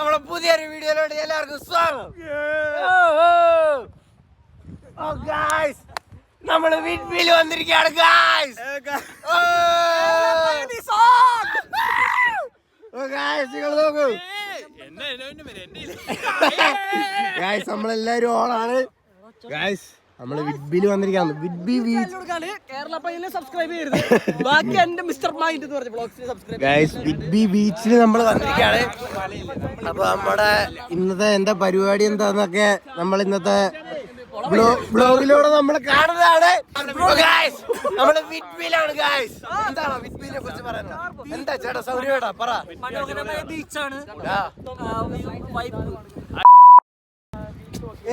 നമ്മുടെ പുതിയൊരു വീഡിയോയിലോട്ട് എല്ലാവർക്കും സ്വാഗതം. നമ്മള് വീട്ടിൽ വന്നിരിക്കുകയാണ് ഗായ്സ്. നിങ്ങൾ നോക്കൂ ഗായ്സ്, നമ്മളെല്ലാരും ഓണാണ് ഗായ്സ്. നമ്മള് വിഡ്ബിയിൽ വന്നിരിക്കാണ്. വിഡ്ബി ബീച്ച് കേരള പയ്യനെ സബ്സ്ക്രൈബ് ചെയ്യരുത്. ബാക്കി എന്റെ മിസ്റ്റർ മൈൻഡ് എന്ന് പറഞ്ഞ ബ്ലോഗ്സിനെ സബ്സ്ക്രൈബ് ഗായ്സ്. വിഡ്ബി ബീച്ചിൽ നമ്മൾ വന്നിരിക്കുകയാണ്. അപ്പൊ നമ്മുടെ ഇന്നത്തെ എന്താ പരിപാടി എന്താന്നൊക്കെ നമ്മൾ ഇന്നത്തെ ബ്ലോഗിലൂടെ നമ്മൾ കാണുന്നതാണ്. നമ്മള് വിഡ്ബിയിലാണ് ഗായ്സ്. എന്താണ് വിഡ്ബിനെ കുറിച്ച് പറയുന്നത്? എന്താ ചേട്ടാ സൗകര്യടാ പറ. മനോഹരമായ ബീച്ചാണ്.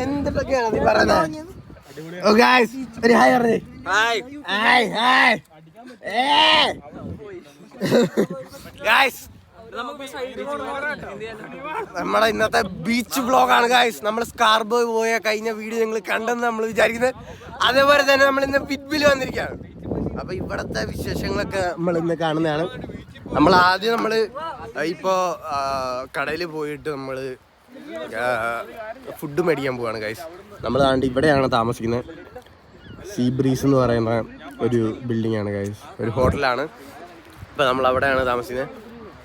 എന്തൊക്കെയാണ് നീ പറയുന്നത്? ഓ ഗായ്സ്, ഒരു ഹായ് പറഞ്ഞേ. Hi hi hi guys. നമ്മളെ ഇന്നത്തെ ബീച്ച് വ്ളോഗാണ് ഗായ്സ്. നമ്മൾ സ്കാർബോ പോയ കഴിഞ്ഞ വീഡിയോ നിങ്ങൾ കണ്ടെന്ന് നമ്മൾ വിചാരിക്കുന്നത്. അതേപോലെ തന്നെ നമ്മൾ ഇന്ന് വിഡ്ബിൽ വന്നിരിക്കുകയാണ്. അപ്പൊ ഇവിടത്തെ വിശേഷങ്ങളൊക്കെ നമ്മൾ ഇന്ന് കാണുന്നതാണ്. നമ്മൾ ആദ്യം ഇപ്പോ കടയിൽ പോയിട്ട് നമ്മള് ഫുഡ് മേടിക്കാൻ പോവാണ് ഗൈസ്. നമ്മൾ താണ്ട് ഇവിടെയാണ് താമസിക്കുന്നത്. സീ ബ്രീസ് എന്ന് പറയുന്ന ഒരു ബിൽഡിംഗ് ആണ് ഗൈസ്, ഒരു ഹോട്ടലാണ്. ഇപ്പം നമ്മൾ അവിടെയാണ് താമസിക്കുന്നത്.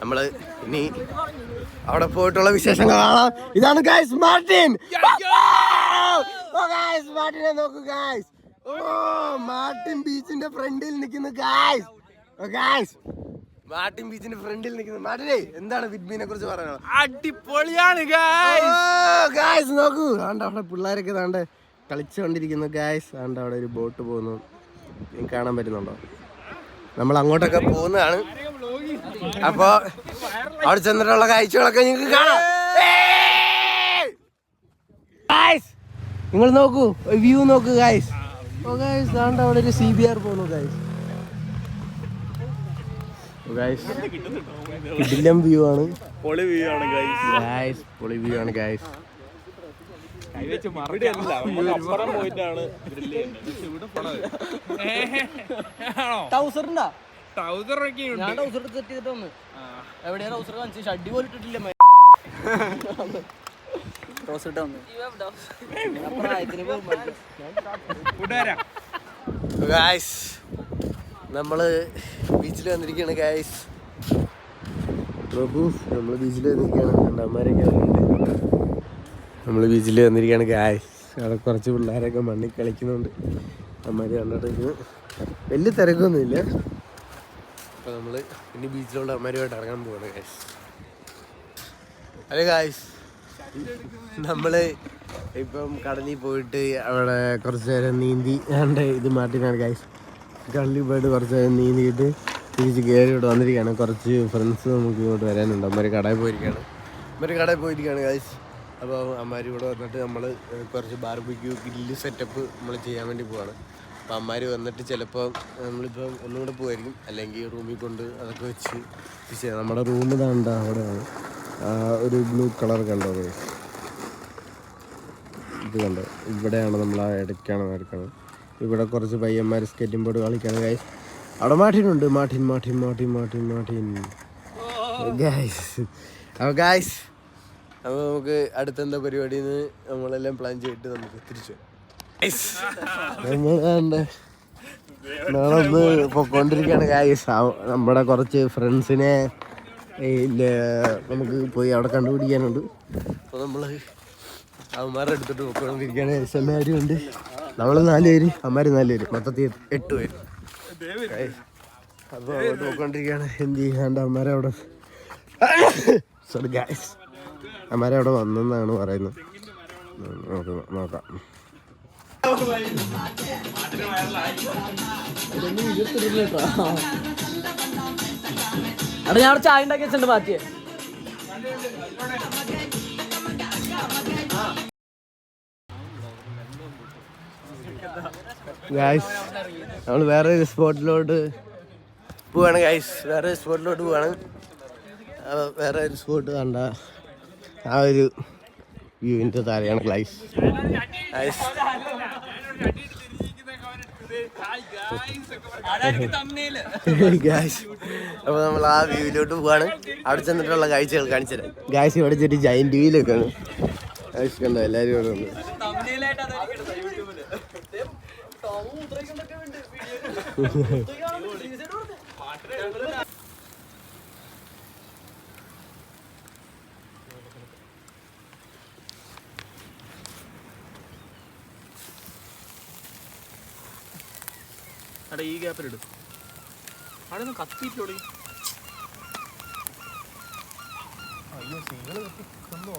നമ്മൾ ഇനി അവിടെ പോയിട്ടുള്ള വിശേഷങ്ങൾ കാണാം. ഇതാണ് ഗൈസ് മാർട്ടിൻ. മാർട്ടിനെ നോക്കൂ ഗൈസ്. ഓ മാർട്ടിൻ ബീച്ചിന്റെ ഫ്രണ്ടിൽ നിൽക്കുന്നു ഗൈസ്. ഗൈസ് മാർട്ടിൻ ബീച്ചിന്റെ ഫ്രണ്ടിൽ നിൽക്കുന്നു. മാർട്ടിനെ എന്താണ് വിഡ്ബിനെ കുറിച്ച് പറയാനുള്ളത്? അടിപൊളിയാണ് ഗായ്സ്. നോക്കൂ അവിടെ പിള്ളേരൊക്കെ താണ്ട് കളിച്ചുകൊണ്ടിരിക്കുന്നു ഗായ്സ്. താണ്ട് അവിടെ ഒരു ബോട്ട് പോകുന്നു, നിങ്ങൾക്ക് കാണാൻ പറ്റുന്നുണ്ടോ? നമ്മൾ അങ്ങോട്ടൊക്കെ പോകുന്നതാണ്. അപ്പൊ അവിടെ ചെന്നിട്ടുള്ള കാഴ്ചകളൊക്കെ നിങ്ങൾക്ക് കാണാം. നിങ്ങൾ നോക്കൂ, വ്യൂ നോക്കൂ ഗായ്സ്. ഓ ഗായ്സ് താണ്ട് അവിടെ ഒരു CBR പോകുന്നു ഗായ്സ്. കിടിലം വ്യൂ ആണ്. പൊളി വ്യൂ ആണ് ഗൈസ്. പൊളി വ്യൂ ആണ് ഗൈസ്. നമ്മള് ബീച്ചിൽ വന്നിരിക്കുകയാണ് ഗൈസ്. പ്രഭു നമ്മള് ബീച്ചിൽ വന്നിരിക്കുകയാണ്. അമ്മമാരൊക്കെ നമ്മള് ബീച്ചിൽ വന്നിരിക്കുകയാണ് ഗൈസ്. അവിടെ കുറച്ച് പിള്ളേരൊക്കെ മണ്ണിൽ കളിക്കുന്നുണ്ട്. അമ്മമാര് കണ്ടിട്ട് വലിയ തിരക്കൊന്നുമില്ല. അപ്പൊ നമ്മള് ഇനി ബീച്ചിലുള്ള അമ്മമാരുമായിട്ട് ഇറങ്ങാൻ പോവാണ് ഗൈസ്. അതെ ഗൈസ്, നമ്മള് ഇപ്പം കടലിൽ പോയിട്ട് അവിടെ കുറച്ച് നേരം നീന്തി ഇത് മാറ്റിനാണ് ഗൈസ്. കടലിൽ പോയിട്ട് കുറച്ച് നേരം നീന്തിയിട്ട് തിരിച്ച് കയറി ഇവിടെ വന്നിരിക്കുകയാണ്. കുറച്ച് ഫ്രണ്ട്സ് നമുക്ക് ഇങ്ങോട്ട് വരാനുണ്ട്. അമ്മമാർ കടയിൽ പോയിരിക്കുകയാണ് ഗൈസ്. അപ്പോൾ അമ്മമാർ ഇവിടെ വന്നിട്ട് നമ്മൾ കുറച്ച് ബാർബിക്യൂ ഗ്രില്ല് സെറ്റപ്പ് നമ്മൾ ചെയ്യാൻ വേണ്ടി പോവാണ്. അപ്പോൾ അമ്മമാർ വന്നിട്ട് ചിലപ്പോൾ നമ്മളിപ്പോൾ ഒന്നും കൂടെ പോകുമായിരിക്കും, അല്ലെങ്കിൽ റൂമിൽ കൊണ്ട് അതൊക്കെ വെച്ച് ചെയ്യാം. നമ്മുടെ റൂം ഇതാണ്ട് അവിടെയാണ്. ഒരു ബ്ലൂ കളർ കണ്ടോ ഇത് കണ്ടോ? ഇവിടെയാണ് നമ്മൾ ആ ഇടയ്ക്കാണ് നടക്കുന്നത്. ഇവിടെ കുറച്ച് പയ്യന്മാർ സ്കേറ്റിംഗ് ബോർഡ് കളിക്കാണ് ഗൈസ്. അവിടെ മാർട്ടിനുണ്ട്. Martin guys. അപ്പോൾ ഗൈസ്, അപ്പോൾ നമുക്ക് അടുത്തെന്താ പരിപാടിന്ന് നമ്മളെല്ലാം പ്ലാൻ ചെയ്തിട്ട് നമുക്ക് തിരിച്ചു നമ്മളൊന്ന് പൊക്കോണ്ടിരിക്കുകയാണ് ഗൈസ്. നമ്മുടെ കുറച്ച് ഫ്രണ്ട്സിനെ നമുക്ക് പോയി അവിടെ കണ്ടുപിടിക്കാനുണ്ട്. അപ്പോൾ നമ്മൾ അവന്മാരുടെ എടുത്തിട്ട് പൊക്കോണ്ടിരിക്കുകയാണ്. എല്ലാവരും ഉണ്ട്. നമ്മൾ 4 പേര്, അമ്മമാർ 4 പേര്, മൊത്തത്തിൽ 8 പേര്. അപ്പോൾ അവിടെ പോയിക്കൊണ്ടിരിക്കുകയാണ്. എന്ത് ചെയ്യാണ്ട് അമ്മമാരെ അവിടെ സോറി ഗൈസ്, അമ്മമാരെ അവിടെ വന്നെന്നാണ് പറയുന്നത്. നോക്കാം. അവിടെ ഞാൻ ചായ ഉണ്ടാക്കി വെച്ചിട്ടുണ്ട് മാറ്റിയേ. ഗൈസ് നമ്മൾ വേറെ ഒരു സ്പോട്ടിലോട്ട് പോവാണ് ഗൈസ്. വേറെ ഒരു സ്പോട്ട് കണ്ട ആ ഒരു വ്യൂവിൻ്റെ താഴെയാണ് ഗൈസ്. അപ്പൊ നമ്മൾ ആ വ്യൂവിലോട്ട് പോവാണ്. അവിടെ ചെന്നിട്ടുള്ള കാഴ്ചകൾ കാണിച്ചു തരാം. ഗായ്സ് ഇവിടെ ചെറിയ ജൈന്റ് വീലൊക്കെയാണ്. കണ്ടോ എല്ലാരും ഇവിടെ ഉണ്ട്. ഈ ഗ്യാപ്പിലിടും അവിടെ ഒന്നും കത്തിയിട്ടോടി. അയ്യോ സിംഗിള് കത്തിക്കുന്നോ?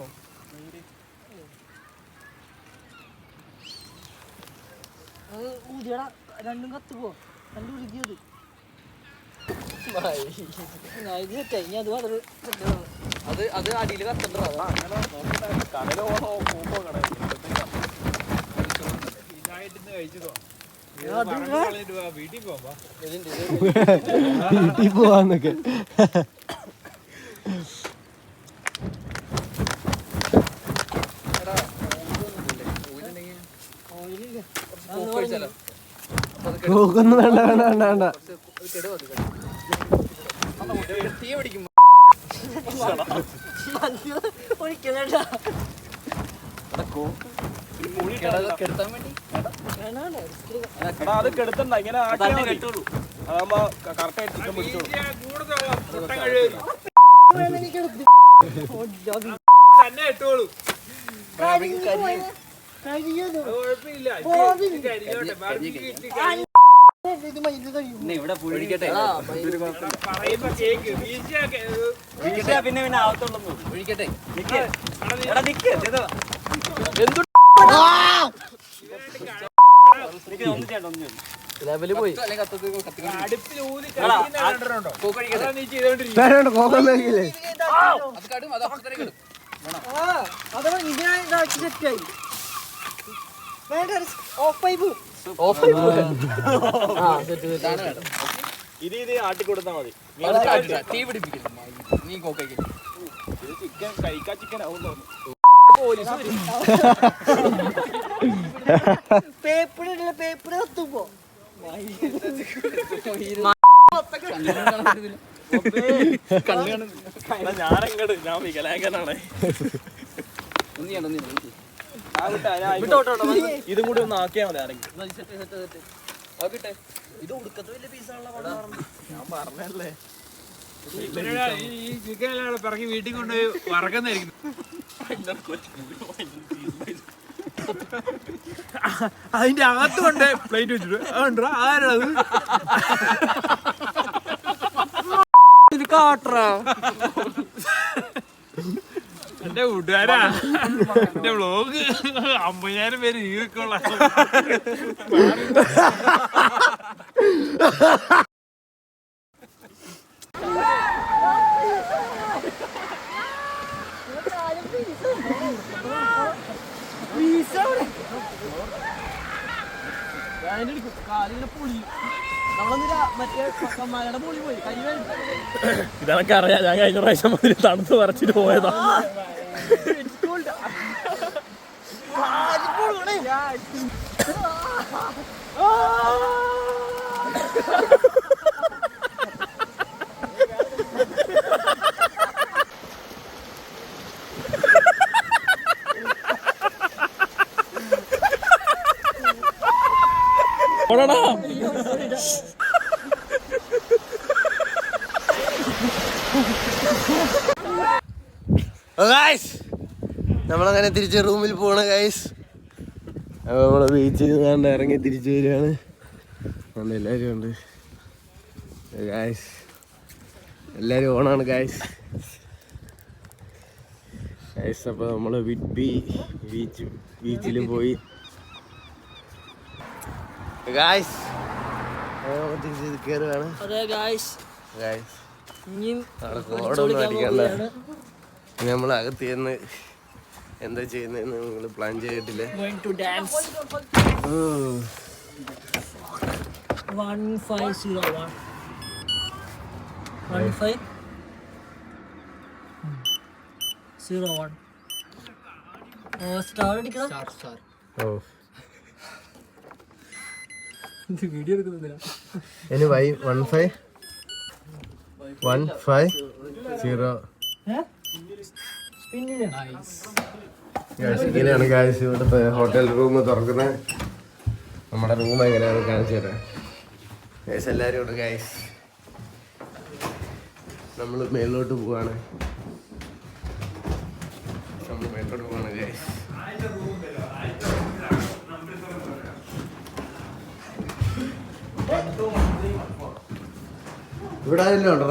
രണ്ടും കത്ത് പോ രണ്ടും ഉരുകിയത് അത് അടിയിൽ കത്തണ്ടോ? കടലോണോ പോകുമ്പോ കട ഇതായിട്ട് കഴിച്ചതോ വീട്ടിൽ പോവാ വീട്ടിൽ പോവാന്നൊക്കെ. നോക്കൊന്നും വേണ്ട വേണ്ട വേണ്ട വേണ്ട. തീ പിടിക്കും അത് കെടുത്തണ്ട ഇങ്ങനെ അതാകുമ്പോ കറക്റ്റായിട്ട് ചിക്കൻ പിടിച്ചോളൂ. തന്നെ ഇട്ടോളൂ. ഇവിടെ പുഴിക്കട്ടെ പിന്നെ പിന്നെ ആവത്തുള്ളൂ. ഒഴിക്കട്ടെ ലെവല് പോയി അടുപ്പിൽ ഊതി ഇത് ആട്ടിക്കൊടുത്താ മതി. തീ പിടിപ്പിക്കില്ല നീ കോക്കൈക്ക് ഇത് ചിക്കൻ കഴിക്കാ ചിക്കൻ ആവുന്നു. പേപ്പർ കത്തുമ്പോ ഞാനങ്ങട് ഞാൻ വികലാംഗനാണ്. ഇതും കൂടി ഒന്ന് ആക്കിയാ മതി ആരെങ്കിലും. ഇത് ഉടുക്കത്ത് വലിയ പീസാണല്ലോ ഞാൻ പറഞ്ഞല്ലേ ഈ ചിക്കൻ എല്ലാം പിറകി വീട്ടിൽ കൊണ്ടുപോയി വറക്കുന്നതായിരിക്കും. അതിന്റെ അകത്ത് കൊണ്ട് പ്ലേറ്റ് വെച്ചിട്ട് അതുണ്ടോ ആരാത് കാട്ടറാ എന്റെ കൂട്ടുകാരാ. എന്റെ വ്ലോഗ് 50,000 പേര് ജീവിക്കുള്ള ഇതൊക്കെ അറിയാം. ഞാൻ കഴിഞ്ഞ പ്രാവശ്യം മുതൽ തണുത്ത് പറിച്ചിട്ട് പോയതാ. നമ്മളങ്ങനെ തിരിച്ച് റൂമിൽ പോണ ഗൈസ്. അപ്പോൾ നമ്മളെ ബീച്ചിൽ കണ്ട് ഇറങ്ങി തിരിച്ചു വരികയാണ്. അതുകൊണ്ട് എല്ലാവരും ഉണ്ട് ഗൈസ്. എല്ലാവരും ഓണാണ് ഗൈസ്. അപ്പോൾ നമ്മൾ വിഡ്ബി ബീച്ചിൽ പോയി ഗൈസ്. തിരിച്ച് കയറുകയാണ് ഗൈസ്. അവിടെ കോടൊന്നും അടിക്കണ്ട. നമ്മൾ അകത്ത് ചെന്ന് എന്താ ചെയ്യുന്നതെന്ന് നിങ്ങൾ പ്ലാൻ ചെയ്തിട്ടില്ല. 1501 1501 സ്റ്റാർ അടിക്കണം. വീഡിയോ എടുക്കുന്നില്ല. Anyway, 15150. ഇങ്ങനെയാണ് ഗായ്സ് ഇവിടുത്തെ ഹോട്ടൽ റൂം തുറക്കുന്നത്. നമ്മുടെ റൂം എങ്ങനെയാണ് കാണിച്ചു തരാം ഗായ്സ്. എല്ലാവരും ഉണ്ട് ഗായ്സ്. നമ്മൾ മേലോട്ട് പോവാണ്. ഗായ്സ് ഇവിടെ ആരെല്ലാം ഉണ്ടോ?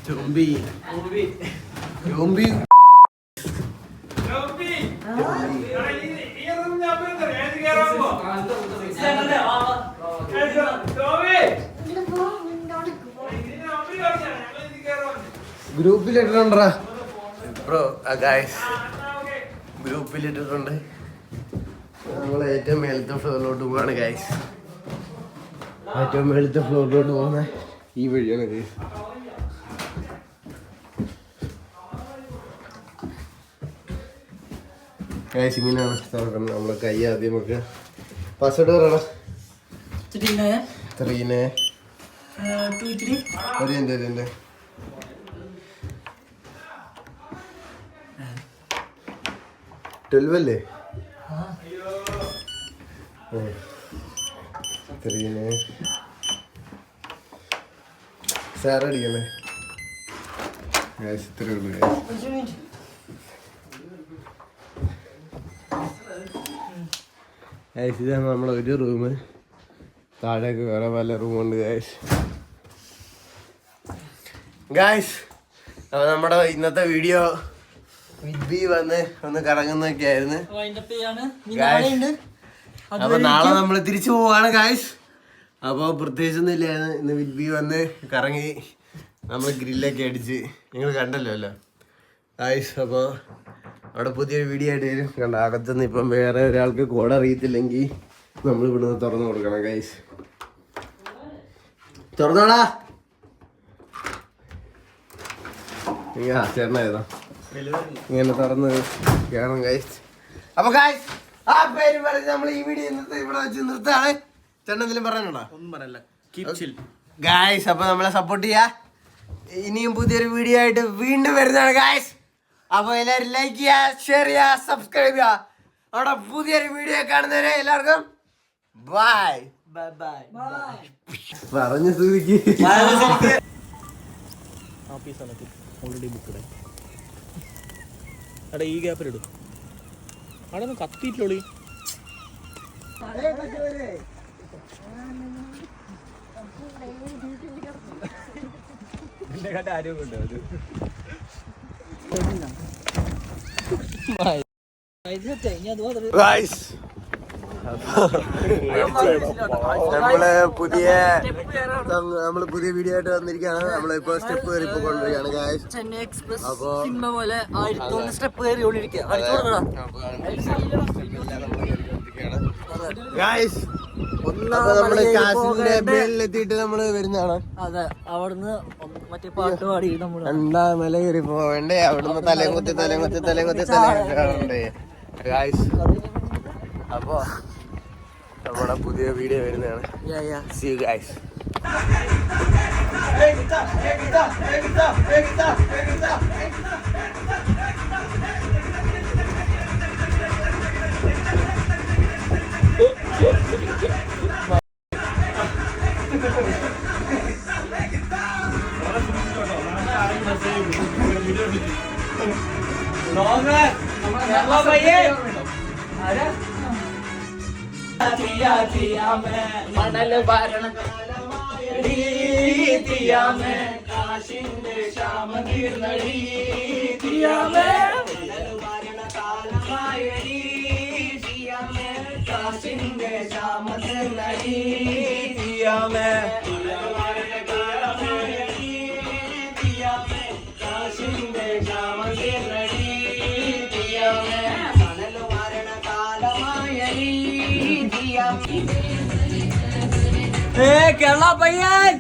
ചോമ്പി ചോമ്പി ഗ്രൂപ്പിലിട്ടിട്ടുണ്ടാ ബ്രോ? ഗായ്സ് ഗ്രൂപ്പിലിട്ടിട്ടുണ്ട്. നമ്മൾ ഏറ്റവും മേലത്തെ ഫ്ലോറിലോട്ട് പോവാണ് ഗായ്സ്. ഏറ്റവും മേലത്തെ ഫ്ലോറിലോട്ട് പോകുന്ന ഈ വഴിയാണ് ഗായ്സ്. ഗായ്സ് ഇങ്ങനെയാണ് തുറക്കുന്നത്. നമ്മളെ കൈ ആദ്യം നമുക്ക് പാസ്വേഡ് പറയണം. 12 അല്ലേ? 3 സാറടിക്കണേ ഗായ്സ്. ഇത്രയേ ഉള്ളൂ ഗായ്സ്. ഇതാണ് നമ്മളെ ഒരു റൂം. താഴേക്ക് വേറെ പല റൂമുണ്ട് ഗായ്സ്. ഗായ്സ് അപ്പോൾ നമ്മുടെ ഇന്നത്തെ വീഡിയോ വിത്ത് ബി വന്ന് ഒന്ന് കറങ്ങുന്നൊക്കെ ആയിരുന്നു. അപ്പൊ നാളെ നമ്മൾ തിരിച്ചു പോവാണ് ഗായ്സ്. അപ്പോൾ പ്രത്യേകിച്ചൊന്നും ഇല്ലായിരുന്നു. ഇന്ന് വിത്ത് ബി വന്ന് കറങ്ങി നമ്മൾ ഗ്രില്ലൊക്കെ അടിച്ച് നിങ്ങൾ കണ്ടല്ലോ അല്ലോ ഗായ്സ്. അപ്പോൾ അവിടെ പുതിയൊരു വീഡിയോ ആയിട്ട് വരും. കണ്ട അകത്തുനിന്ന് ഇപ്പം വേറെ ഒരാൾക്ക് കോഡ് അറിയത്തില്ലെങ്കിൽ നമ്മൾ ഇവിടുന്ന് തുറന്നു കൊടുക്കണം ഗായ്സ്. തുറന്നോടാ ചേട്ടനായതാ ഇങ്ങനെ തുറന്ന് കേണം ഗായ്സ്. അപ്പൊ ഗായ്സ് ആ പേര് പറഞ്ഞ് നമ്മൾ ഈ വീഡിയോ ഇന്നത്തെ ഇവിടെ വെച്ച് നിർത്തുകയാണ്. ചേട്ടൻ എന്തെങ്കിലും പറയാനുണ്ടോ? ഒന്നും പറയല്ല. ഗായ്സ് അപ്പൊ നമ്മളെ സപ്പോർട്ട് ചെയ്യാ. ഇനിയും പുതിയൊരു വീഡിയോ ആയിട്ട് വീണ്ടും വരുന്നതാണ് ഗായ്സ്. അപ്പൊ എല്ലാവരും ലൈക്ക് ചെയ്യാ, ഷെയർ ചെയ്യാ, സബ്സ്ക്രൈബ് ചെയ്യാ. അവിടെ പുതിയൊരു വീഡിയോ കാണുന്നവരെ എല്ലാവർക്കും ബൈ ബൈ ബൈ പറഞ്ഞ സ്ഥിതിക്ക് ഓൾറെഡി ബുക്ക് എടാ ഈ ഗ്യാപ്പിലിടും. അവിടെ ഒന്ന് കത്തിയിട്ടോളി. നമ്മള് പുതിയ വീഡിയോ ആയിട്ട് വന്നിരിക്കുകയാണ്. നമ്മളിപ്പോ സ്റ്റെപ്പ് കയറി പോയിക്കൊണ്ടിരിക്കുകയാണ് ഗായ്സ്. അപ്പൊ ഗായ്സ് നമ്മള് കാസിന്റെ ബേലിലെത്തിയിട്ട് നമ്മള് വരുന്നതാണ്. അതെ അവിടുന്ന് മറ്റേ പാട്ട് പാടി നമ്മള് രണ്ടാം മല കയറി പോവേണ്ടേ. അവിടുന്ന് തലയും കുത്തി കാണണ്ടേ ഗായ്സ്. അപ്പൊ നമ്മുടെ പുതിയ വീഡിയോ വരുന്നതാണ്. See you guys. മണല് ഭരണ കാശിന്റെ ശ്യാമ തീർന്നടി കാലമായടി കാശിന്റെ ശ്യാമ തീർന്നടി കാശിന്റെ ശ്യാമ തീർന്നടി മണല് ഭരണ കാലമായടി കേരള പയ്യൻ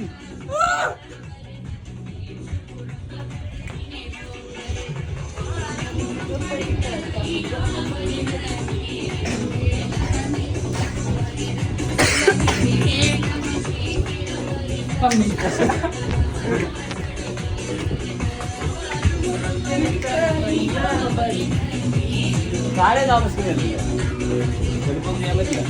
താഴെ താമസിക്കുന്നില്ല. ചെറുപ്പം ചെയ്യാൻ പറ്റില്ല.